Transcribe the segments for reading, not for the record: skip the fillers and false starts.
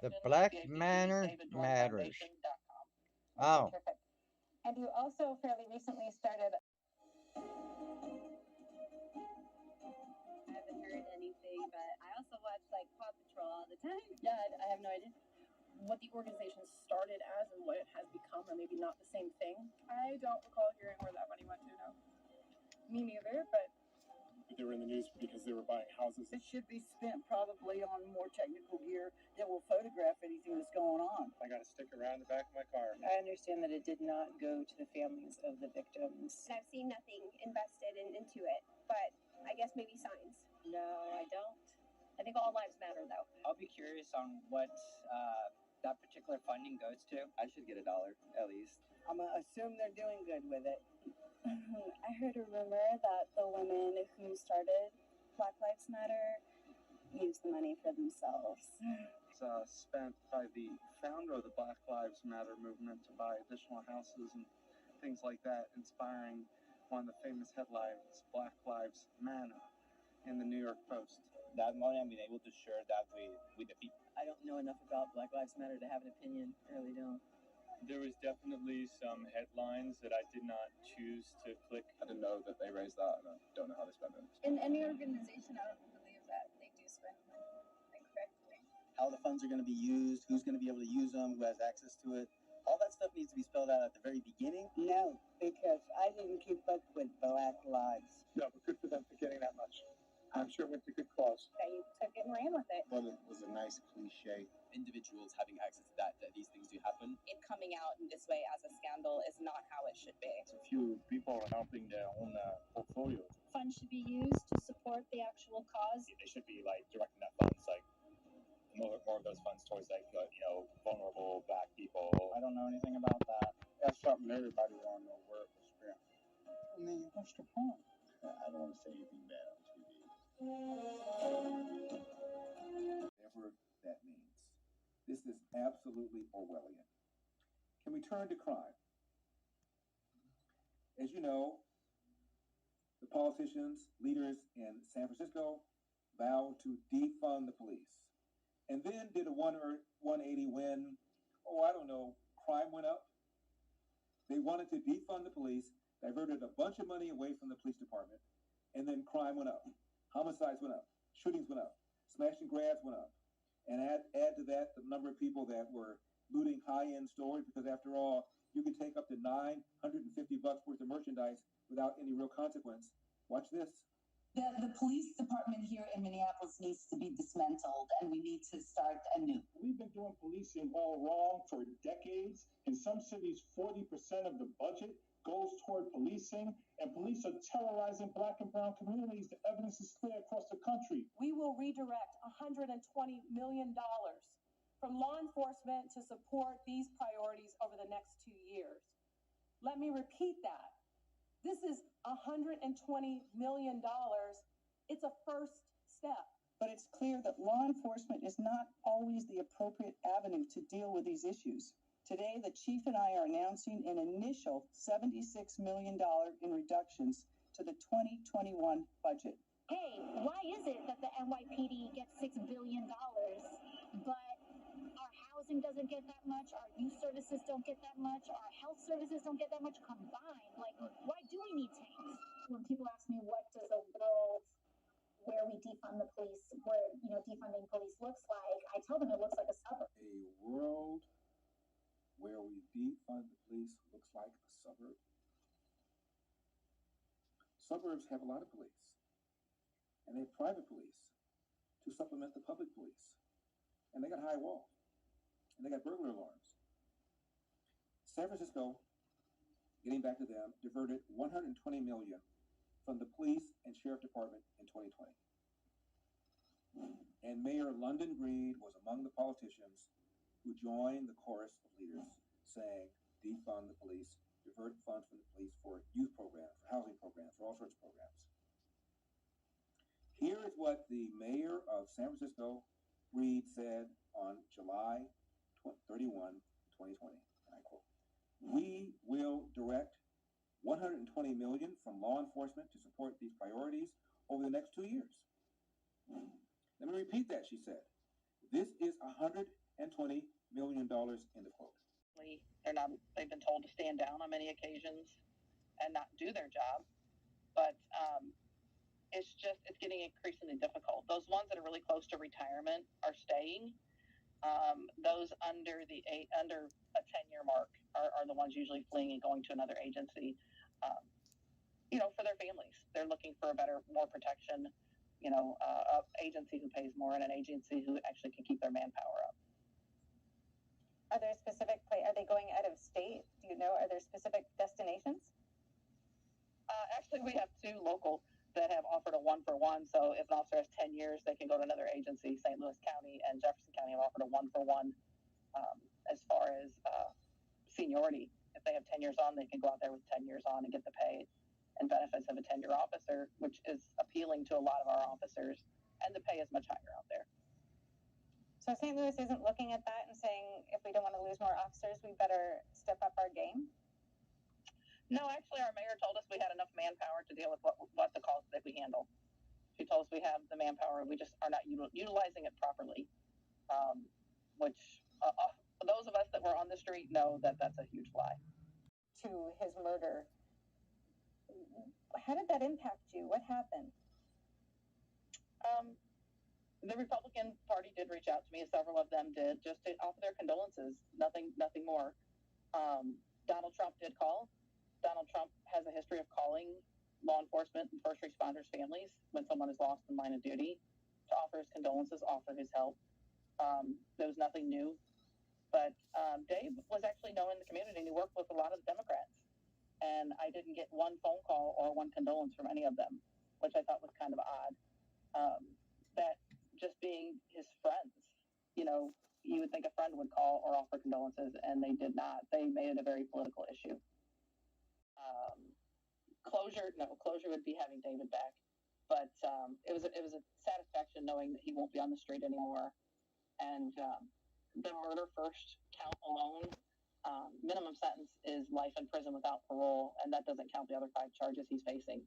The Black Manor matters. Oh. Perfect. And you also fairly recently started. I haven't heard anything, but I also watch like Paw Patrol all the time. Yeah, I have no idea what the organization started as and what it has become, or maybe not the same thing. I don't recall hearing where that money went to, no. Me neither, but they were in the news because they were buying houses. It should be spent probably on more technical gear that will photograph anything that's going on. I got a sticker around the back of my car. I understand that it did not go to the families of the victims. I've seen nothing invested into it, but I guess maybe signs. No, I don't. I think all lives matter, though. I'll be curious on what that particular funding goes to. I should get $1 at least. I'm going to assume they're doing good with it. I heard a rumor that the women who started Black Lives Matter used the money for themselves. It's spent by the founder of the Black Lives Matter movement to buy additional houses and things like that, inspiring one of the famous headlines, Black Lives Manor, in the New York Post. That money I'm being able to share that with the people. I don't know enough about Black Lives Matter to have an opinion. I really don't. There was definitely some headlines that I did not choose to click. I didn't know that they raised that, and I don't know how they spend it. In any organization, I don't believe that they do spend money correctly. How the funds are going to be used, who's going to be able to use them, who has access to it. All that stuff needs to be spelled out at the very beginning. No, because I didn't keep up with Black Lives. No, but good for them for getting that much. I'm sure it went to good cause. They took it and ran with it. Well, it was a nice cliche. Individuals having access to that these things do happen. It coming out in this way as a scandal is not how it should be. A few people are helping their own portfolio. Funds should be used to support the actual cause. They should be like directing that funds, like more of those funds towards like vulnerable Black people. I don't know anything about that. That's something everybody want to know where it was spent. I mean, what's the point? I don't want to say anything bad on TV. Whatever that means. This is absolutely Orwellian. Can we turn to crime? As you know, the politicians, leaders in San Francisco vowed to defund the police, and then did a 180 when, I don't know, crime went up. They wanted to defund the police, diverted a bunch of money away from the police department, and then crime went up. Homicides went up. Shootings went up. Smash and grabs went up. And add to that the number of people that were looting high-end stores, because after all, you can take up to $950 worth of merchandise without any real consequence. Watch this. The police department here in Minneapolis needs to be dismantled, and we need to start anew. We've been doing policing all wrong for decades. In some cities, 40% of the budget goes toward policing, and police are terrorizing Black and brown communities. The evidence is clear across the country. We will redirect $120 million from law enforcement to support these priorities over the next 2 years. Let me repeat that. This is $120 million. It's a first step. But it's clear that law enforcement is not always the appropriate avenue to deal with these issues. Today, the chief and I are announcing an initial $76 million in reductions to the 2021 budget. Hey, why is it that the NYPD gets $6 billion, but our housing doesn't get that much, our youth services don't get that much, our health services don't get that much combined? Like, why do we need tanks? When people ask me what does a world where we defund the police, where, defunding police looks like, I tell them it looks like a suburb. A world where we defund the police looks like a suburb. Suburbs have a lot of police, and they have private police to supplement the public police. And they got high walls, and they got burglar alarms. San Francisco, getting back to them, diverted $120 million from the police and sheriff department in 2020. And Mayor London Breed was among the politicians who joined the chorus of leaders saying, defund the police, divert funds from the police for youth programs, for housing programs, for all sorts of programs. Here is what the mayor of San Francisco, Breed, said on July 31, 2020, and I quote, "We will direct $120 million from law enforcement to support these priorities over the next 2 years." Let me repeat that, she said. This is $120 million, end of quote. They've been told to stand down on many occasions and not do their job. But it's getting increasingly difficult. Those ones that are really close to retirement are staying. Those under a 10-year mark are the ones usually fleeing and going to another agency, for their families. They're looking for more protection, an agency who pays more and an agency who actually can keep their manpower up. Are they going out of state? Do you know, are there specific destinations? Actually, we have two local that have offered a 1-for-1. So if an officer has 10 years, they can go to another agency. St. Louis County and Jefferson County have offered a 1-for-1 as far as seniority. If they have 10 years on, they can go out there with 10 years on and get the pay and benefits of a 10-year officer, which is appealing to a lot of our officers, and the pay is much higher out there. So St. Louis isn't looking at that and saying, if we don't want to lose more officers, we better step up our game? No, actually, our mayor told us we had enough manpower to deal with what the calls that we handle. She told us we have the manpower. We just are not utilizing it properly, which those of us that were on the street know that that's a huge lie. To his murder, how did that impact you? What happened? The Republican Party did reach out to me, several of them did, just to offer their condolences, nothing more. Donald Trump did call. Donald Trump has a history of calling law enforcement and first responders' families when someone is lost in line of duty to offer his condolences, offer his help. There was nothing new. But Dave was actually known in the community, and he worked with a lot of the Democrats. And I didn't get one phone call or one condolence from any of them, which I thought was kind of odd. That just being his friends, you would think a friend would call or offer condolences, and they did not. They made it a very political issue. Closure would be having David back, but it was a satisfaction knowing that he won't be on the street anymore. And the murder first count alone, minimum sentence is life in prison without parole, and that doesn't count the other 5 charges he's facing.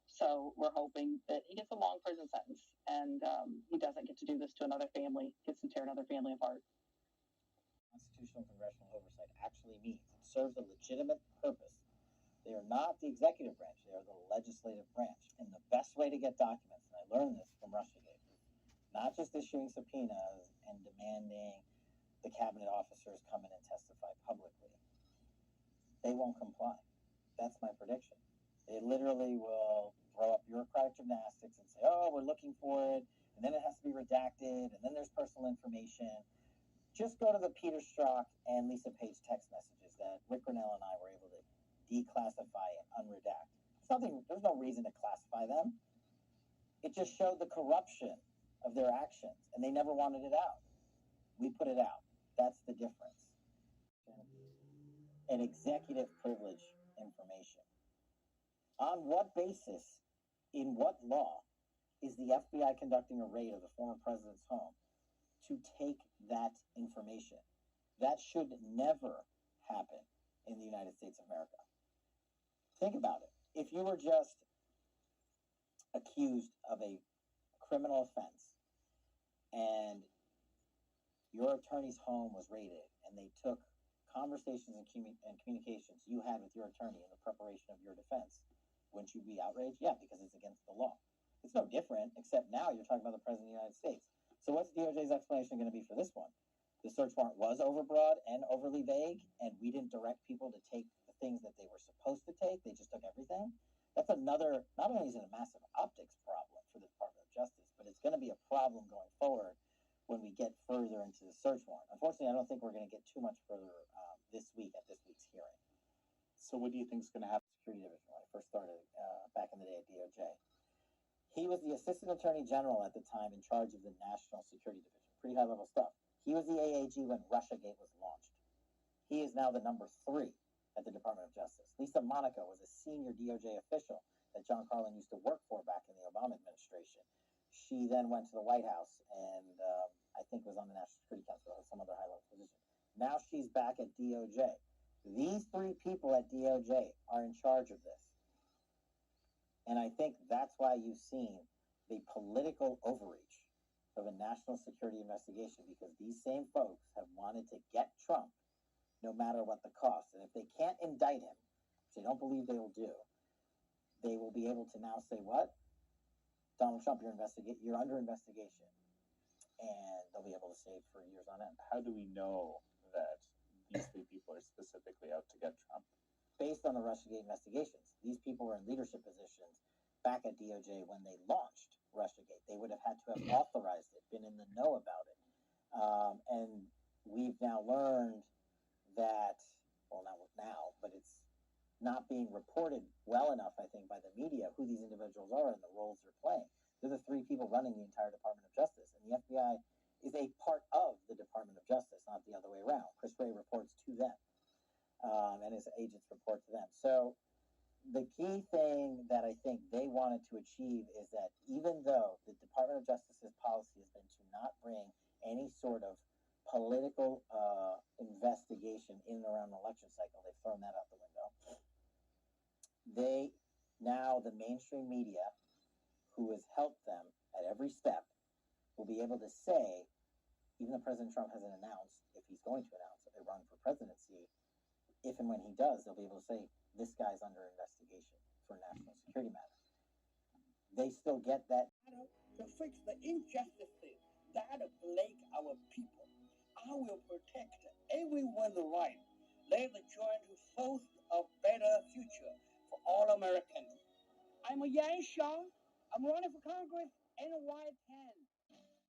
So we're hoping that he gets a long prison sentence, and he doesn't get to do this to another family, gets to tear another family apart. Constitutional congressional oversight actually means it serves a legitimate purpose. They are not the executive branch, they are the legislative branch. And the best way to get documents, and I learned this from Russiagate, not just issuing subpoenas and demanding the cabinet officers come in and testify publicly. They won't comply. That's my prediction. They literally will throw up bureaucratic gymnastics and say, oh, we're looking for it, and then it has to be redacted, and then there's personal information. Just go to the Peter Strzok and Lisa Page text messages that Rick Grinnell and I were able to declassify and unredact. There's no reason to classify them. It just showed the corruption of their actions, and they never wanted it out. We put it out. That's the difference. And executive privilege information. On what basis, in what law, is the FBI conducting a raid of the former president's home to take that information? That should never happen in the United States of America. Think about it. If you were just accused of a criminal offense and your attorney's home was raided and they took conversations and communications you had with your attorney in the preparation of your defense, wouldn't you be outraged? Yeah, because it's against the law. It's no different, except now you're talking about the President of the United States. So what's DOJ's explanation going to be for this one? The search warrant was overbroad and overly vague, and we didn't direct people to take the things that they were supposed to take. They just took everything. That's another, not only is it a massive optics problem for the Department of Justice, but it's going to be a problem going forward when we get further into the search warrant. Unfortunately, I don't think we're going to get too much further this week at this week's hearing. So what do you think is going to happen? Security Division, when I first started back in the day at DOJ. He was the Assistant Attorney General at the time in charge of the National Security Division. Pretty high-level stuff. He was the AAG when Russiagate was launched. He is now the number 3 at the Department of Justice. Lisa Monaco was a senior DOJ official that John Carlin used to work for back in the Obama administration. She then went to the White House and I think was on the National Security Council or some other high-level position. Now she's back at DOJ. These 3 people at DOJ are in charge of this. And I think that's why you've seen the political overreach of a national security investigation because these same folks have wanted to get Trump no matter what the cost. And if they can't indict him, which they don't believe they will do, they will be able to now say, what? Donald Trump, you're under investigation. And they'll be able to say for years on end. How do we know that these three people are specifically out to get Trump? Based on the Russiagate investigations, these people were in leadership positions back at DOJ when they launched Russiagate. They would have had to have authorized it, been in the know about it. And we've now learned that, well, not now, but it's not being reported well enough, I think, by the media who these individuals are and the roles they're playing. They're the three people running the entire Department of Justice, and the FBI is a part of the Department of Justice, not the other way around. Chris Wray reports to them, and his agents report to them. So the key thing that I think they wanted to achieve is that even though the Department of Justice's policy has been to not bring any sort of political investigation in and around an election cycle, they've thrown that out the window. The mainstream media, who has helped them at every step, will be able to say, even though President Trump hasn't announced if he's going to announce a run for presidency, if and when he does, they'll be able to say, this guy's under investigation for national security matters. They still get that. To fix the injustices that plague our people. I will protect everyone's right. Let's join to source a better future for all Americans. I'm Yan Xiang. I'm running for Congress NY10.